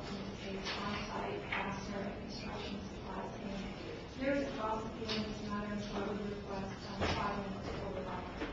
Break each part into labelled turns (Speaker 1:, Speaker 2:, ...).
Speaker 1: in this case, on-site fastener and construction supplies. And there is a cross appeal in this matter, and so I would request 5 minutes for the record.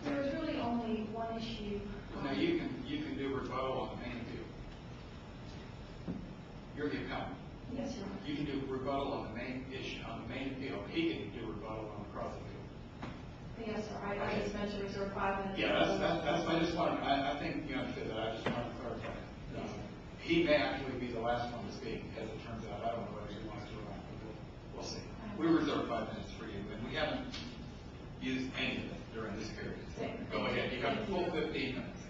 Speaker 1: There is really only one issue.
Speaker 2: Now you can do rebuttal on the main appeal. You're the appellant.
Speaker 1: Yes, Your Honor.
Speaker 2: You can do rebuttal on the main issue, on the main appeal. He can do rebuttal on the cross appeal.
Speaker 1: Yes, sir. I just meant to reserve 5 minutes.
Speaker 2: Yeah, that's. I just wanted. I think you understood that. I just wanted to clarify. He may actually be the last one to speak, as it turns out. I don't know whether he wants to or not, but we'll see. We reserve 5 minutes for you, and we haven't used any of it during this period. So go ahead. You have a full 15 minutes.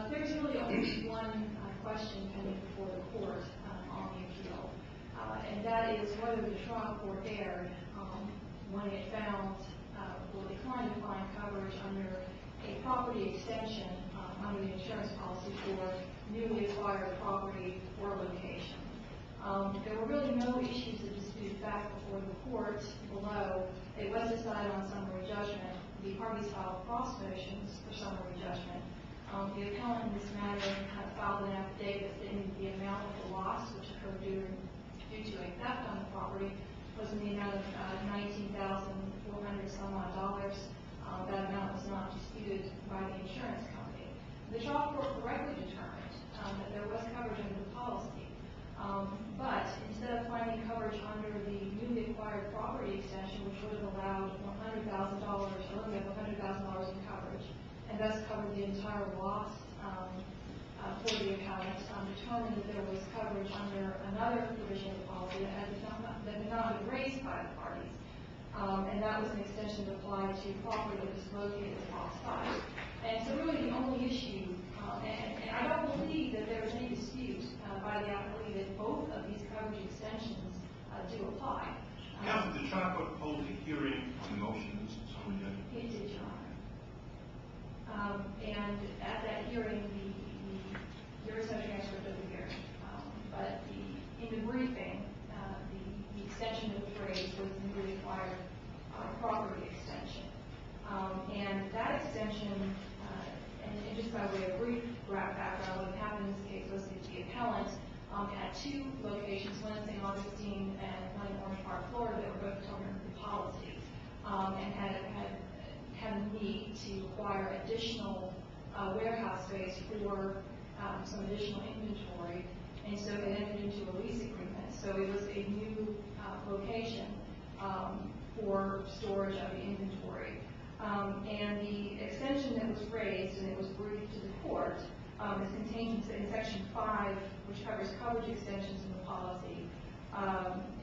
Speaker 1: There's really only one question pending before the court on the appeal, and that is whether the trial court erred when it found or declined to find coverage under a property extension under the insurance policy for newly acquired property or location. There were really no issues of disputed fact before the court below. It was decided on summary judgment. The parties filed cross motions for summary judgment. The appellant in this matter filed an affidavit stating the amount of the loss, which occurred due to a theft on the property, was in the amount of $19,400 some odd dollars. That amount was not disputed by the insurance company. The trial court correctly determined that there was coverage under the policy, but instead of finding coverage under the newly acquired property extension, which would have allowed $100,000, or only have $100,000 in coverage, and thus covered the entire loss for the appellant, determined that there was coverage under another provision of the policy that had not been raised by the parties, and that was an extension that applied to property that was located outside. And so really the only issue, and I don't believe that there is any dispute by the appellee that both of these coverage extensions do apply.
Speaker 3: Now, did the trial court hold a hearing on the motions?
Speaker 1: It did, Your Honor. And at that hearing, there is no transcript of the hearing, but in the briefing, the extension that was raised was the newly acquired property extension. And that extension, and just by way of brief background, what happened in this case was that the appellant had 2 locations, one in St. Augustine and one in Orange Park, Florida, that were both covered under the policy, and had a need to acquire additional warehouse space for some additional inventory, and so they entered into a lease agreement. So it was a new location for storage of the inventory. And the extension that was raised, and it was briefed to the court, is contained in Section 5, which covers coverage extensions in the policy.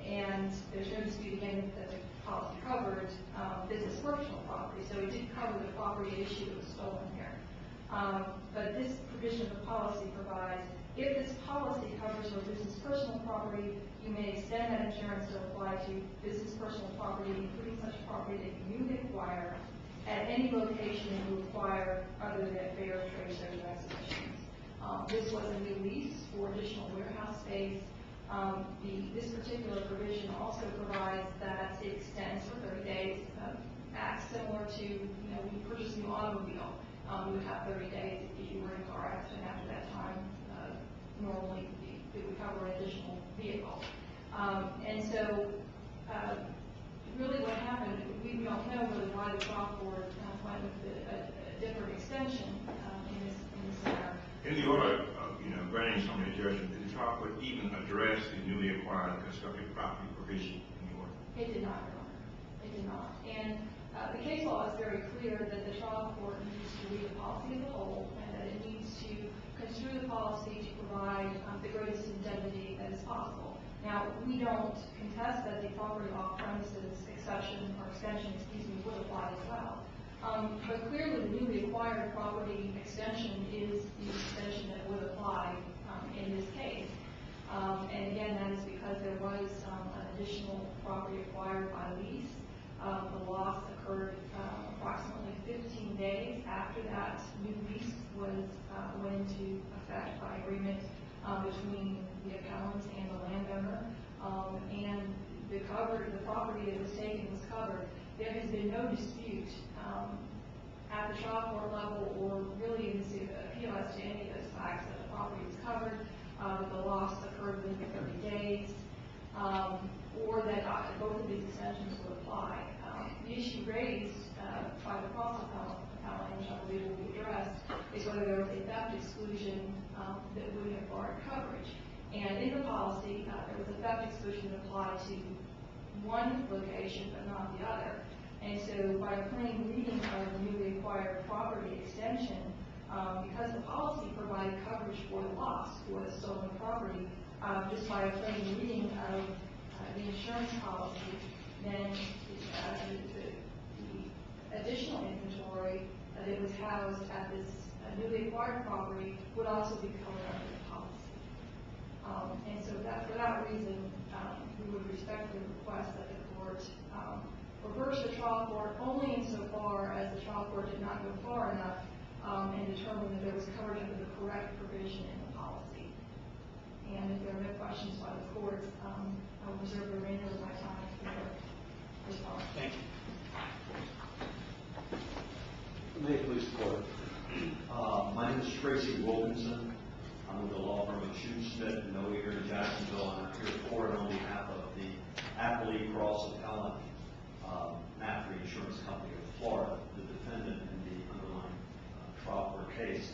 Speaker 1: And there's no dispute again that the policy covered business personal property, so it did cover the property issue that was stolen here. But this provision of the policy provides, if this policy covers your business personal property, you may extend that insurance to apply to business personal property, including such property that you newly acquire at any location that you acquire other than fair trade shows or exhibitions. This was a new lease for additional warehouse space. This particular provision also provides that it extends for 30 days, acts similar to, when you purchase a new automobile. You would have 30 days if you were in a car accident. After that time, normally it would cover an additional vehicle. And so, really what happened, we don't know really why the trial court went with a different extension in this matter.
Speaker 3: In the order of, granting summary judgment, did the trial court even address the newly acquired constructed property provision in the order?
Speaker 1: It did not, Your Honor. It did not. And the case law is very clear that the trial court needs to read the policy as a whole, and that it needs to construe the policy to provide the greatest indemnity that is possible. Now, we don't contest that the property off-premises exception or extension, would apply as well. But clearly, the newly acquired property extension is the extension that would apply in this case. And again, that is because there was an additional property acquired by lease. The loss occurred approximately 15 days after that new lease went into effect by agreement between the appellant and the landowner. And the property that was taken was covered. There has been no dispute at the trial court level or really in this appeal as to any of those facts that the property was covered. The coverage. And in the policy, there was a theft exclusion that applied to one location but not the other. And so by a plain reading of the newly acquired property extension, because the policy provided coverage for the loss, for the stolen property, just by a plain reading of the insurance policy, then the additional inventory that was housed at this newly acquired property would also be covered under the policy. And so for that reason, we would respectfully request that the court reverse the trial court only insofar as the trial court did not go far enough and determine that there was coverage under the correct provision in the policy. And if there are no questions by the court, I will reserve the remainder of my time for response.
Speaker 2: Thank you.
Speaker 4: May it please the court. My name is Tracy Wilkinson. I'm with the law firm of Shoe Smith and Noe here in Jacksonville, and I'm here to court on behalf of the Appellee Cross Appellant Mapfre Insurance Company of Florida, the defendant in the underlying trial court case.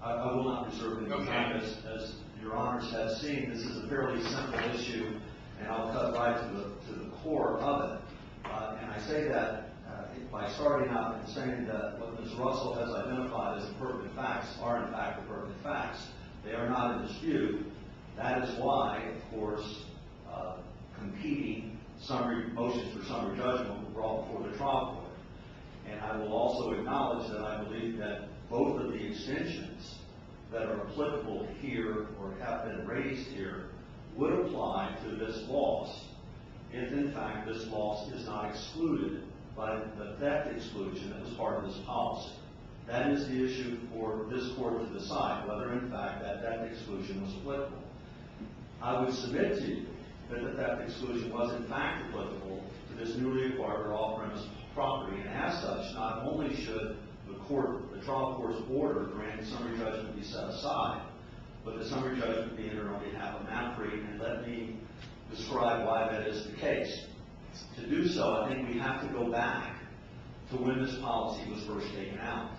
Speaker 4: I will not reserve any time. As your honors have seen, this is a fairly simple issue, and I'll cut right to the core of it. And I say that by starting out and saying that what Ms. Russell has identified as the pertinent facts are in fact the pertinent facts. They are not in dispute. That is why, of course, competing motions for summary judgment were brought before the trial court. And I will also acknowledge that I believe that both of the extensions that are applicable here or have been raised here would apply to this loss if, in fact, this loss is not excluded by the theft exclusion that was part of this policy. That is the issue for this court to decide whether, in fact, that theft exclusion was applicable. I would submit to you that the theft exclusion was, in fact, applicable to this newly acquired or off-premise property, and as such, not only should the trial court's order granting summary judgment be set aside, but the summary judgment be entered on behalf of Mapfre, and let me describe why that is the case. To do so, I think we have to go back to when this policy was first taken out.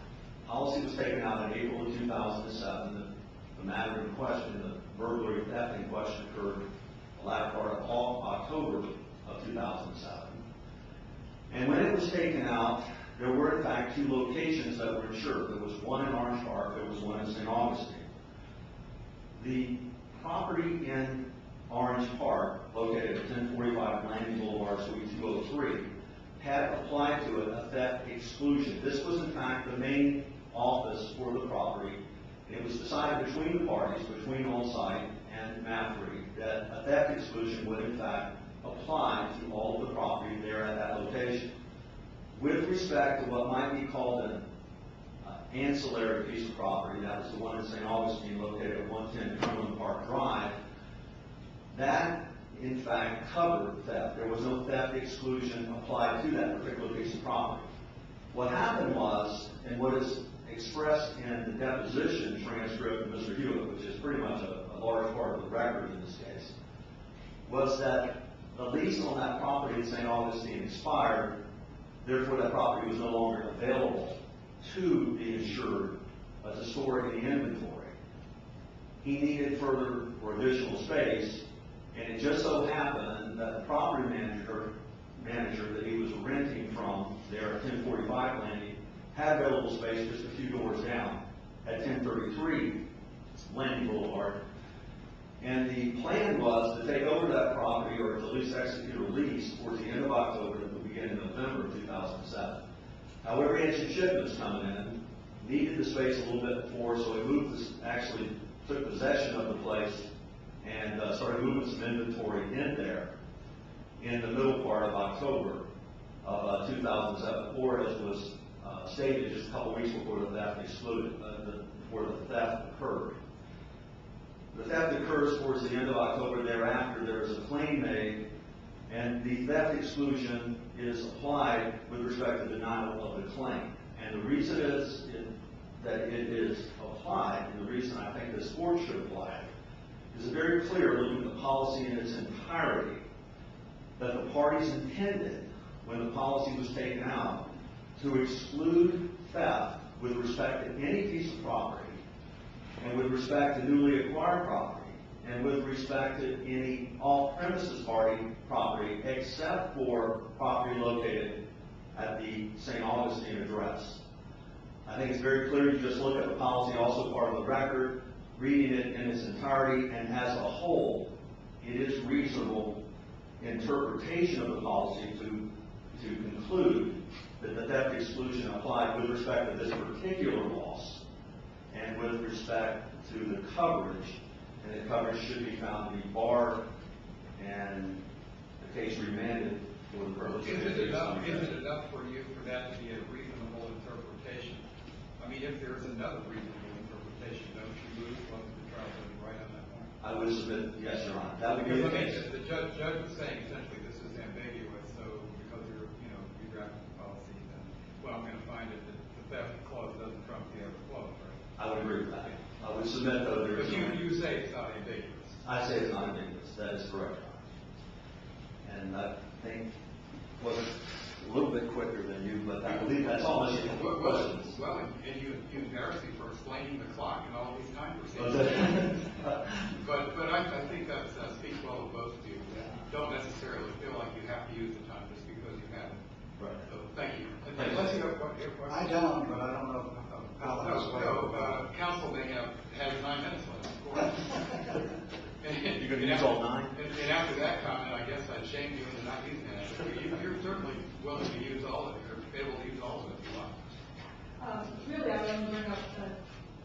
Speaker 4: The policy was taken out in April of 2007. The matter in question, the burglary theft in question, occurred the latter part of October of 2007. And when it was taken out, there were in fact two locations that were insured. There was one in Orange Park, there was one in St. Augustine. The property in Orange Park, located at 1045 Landing Boulevard, Suite 203, had applied to it a theft exclusion. This was in fact the main office for the property. It was decided between the parties, between On-Site and Mapfre, that a theft exclusion would in fact apply to all of the property there at that location. With respect to what might be called an ancillary piece of property, that was the one in St. Augustine, located at 110 Cumberland Park Drive, that in fact covered theft. There was no theft exclusion applied to that particular piece of property. What happened was, and what is expressed in the deposition transcript of Mr. Hewitt, which is pretty much a large part of the record in this case, was that the lease on that property in St. Augustine expired, therefore that property was no longer available to the insured to store in the inventory. He needed further or additional space, and it just so happened that the property manager that he was renting from there at 1045 Landing had available space just a few doors down at 1033 Landing Boulevard. And the plan was to take over that property, or to at least execute a lease towards the end of October to the beginning of November of 2007. However, he had some shipments coming in, needed the space a little bit before, so he moved this, actually took possession of the place and started moving some inventory in there in the middle part of October of 2007, or as was stated just a couple weeks before the theft before the theft occurred. The theft occurs towards the end of October. Thereafter, there is a claim made, and the theft exclusion is applied with respect to denial of the claim. And the reason is that it is applied, and the reason I think this court should apply it, is very clear, looking at the policy in its entirety, that the parties intended, when the policy was taken out, to exclude theft with respect to any piece of property and with respect to newly acquired property and with respect to any off-premises property except for property located at the St. Augustine address. I think it's very clear. You just look at the policy, also part of the record, reading it in its entirety, and as a whole, it is reasonable interpretation of the policy to conclude that the theft exclusion applied with respect to this particular loss and with respect to the coverage, and the coverage should be found to be barred and the case remanded for the purpose of
Speaker 5: Is it enough for you for that to be a reasonable interpretation? I mean, if there's another reasonable interpretation, don't you lose what the trial judge right on that point?
Speaker 4: I would submit, yes, Your Honor. That would be
Speaker 5: Because
Speaker 4: the case.
Speaker 5: the judge was saying essentially this is ambiguous, so because you draft the policy, then, well, I'm going to find it that the theft clause doesn't trump the other clause, right?
Speaker 4: I would agree with that. I would submit, though, there is
Speaker 5: But you say it's not ambiguous.
Speaker 4: I say it's not ambiguous. That is correct, Your Honor. And I think was a little bit quicker than you, but I believe that's all I have questions.
Speaker 2: Well, and you embarrass me for explaining the clock and all these time procedures. But I think that speaks well of both of you. Don't necessarily feel like you have to use the time just because you have it.
Speaker 4: Right.
Speaker 2: So, thank you.
Speaker 4: Thank you.
Speaker 2: Unless you have your question.
Speaker 6: I don't, but I don't know how that's
Speaker 2: No, council may have 9 minutes left, of course.
Speaker 4: You're going to use all 9?
Speaker 2: And after that comment, I guess I'd shame you into not using it. You're certainly willing to use all of it, or able to use all of it if you want.
Speaker 1: Really, I want to bring up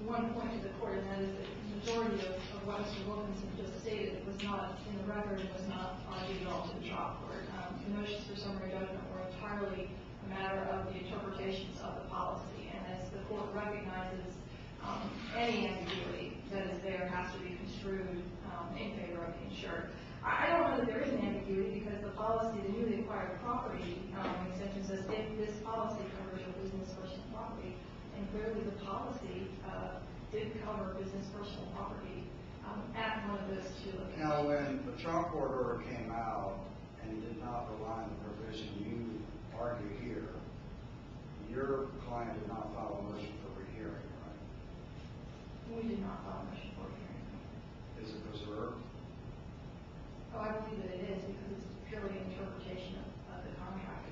Speaker 1: one point to the court, and that is that the majority of what Mr. Wilkinson just stated was not in the record and was not argued at all to the trial court. The motions for summary judgment were entirely a matter of the interpretations of the policy, and as the court recognizes, any ambiguity that is there has to be construed in favor of the insured. I don't know that there is an ambiguity because the policy, the newly acquired property extension says if this policy covers your business personal property, and clearly the policy did cover business personal property at one of those 2 locations.
Speaker 6: Now, when the trial court order came out and did not rely on the provision you argue here, your client did not file a motion for rehearing, right?
Speaker 1: We did not file a motion for hearing.
Speaker 6: Is it preserved?
Speaker 1: Oh, I believe that it is because it's purely an interpretation of the contract.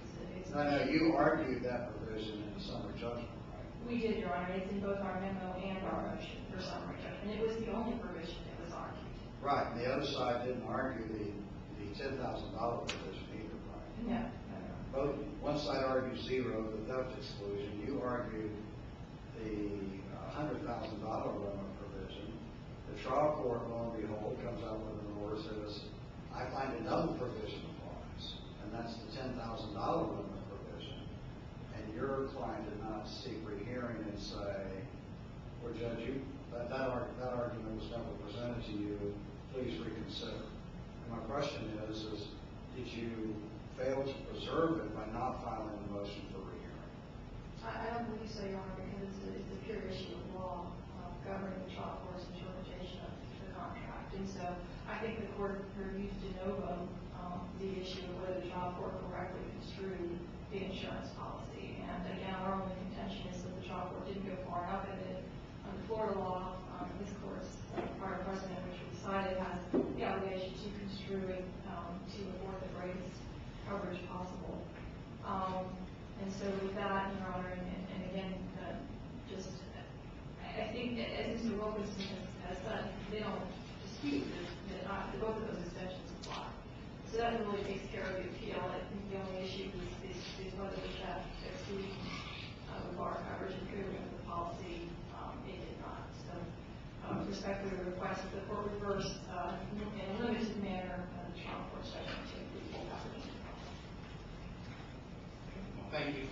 Speaker 6: I know you argued that provision in the summary judgment, right?
Speaker 1: We did, Your Honor. It's in both our memo and our motion for summary judgment. It was the only provision that was argued.
Speaker 6: Right, and the other side didn't argue the $10,000 provision either, right?
Speaker 1: No.
Speaker 6: Both, one side argued 0, the theft exclusion. You argued the $100,000 limit provision. The trial court, lo and behold, comes out with an order that says, I find another provision applies, and that's the $10,000 limit provision. And your client did not seek rehearing and say, well, Judge, that argument was never presented to you. Please reconsider. And my question is did you fail to preserve it by not filing a motion for rehearing?
Speaker 1: I don't believe so, Your Honor, because it's a pure issue of law governing the trial court's interpretation of the contract. And so I think the court reviews de novo the issue of whether the trial court correctly construed the insurance policy. And again, our only contention is that the trial court didn't go far enough in it. Under Florida law, this court's prior precedent, which we decided has the obligation to construe it to afford the greatest coverage possible. And so with that, Your Honor, and again, I think as Mr. Wilkinson has said, they don't dispute that both of those extensions apply. So that really takes care of the appeal. I think the only issue is whether the theft exclusion would bar coverage, and clearly under the policy, it did not. So respectfully request that the court reverse in a limited manner the trial court's judgment to approve full coverage.
Speaker 2: Thank you.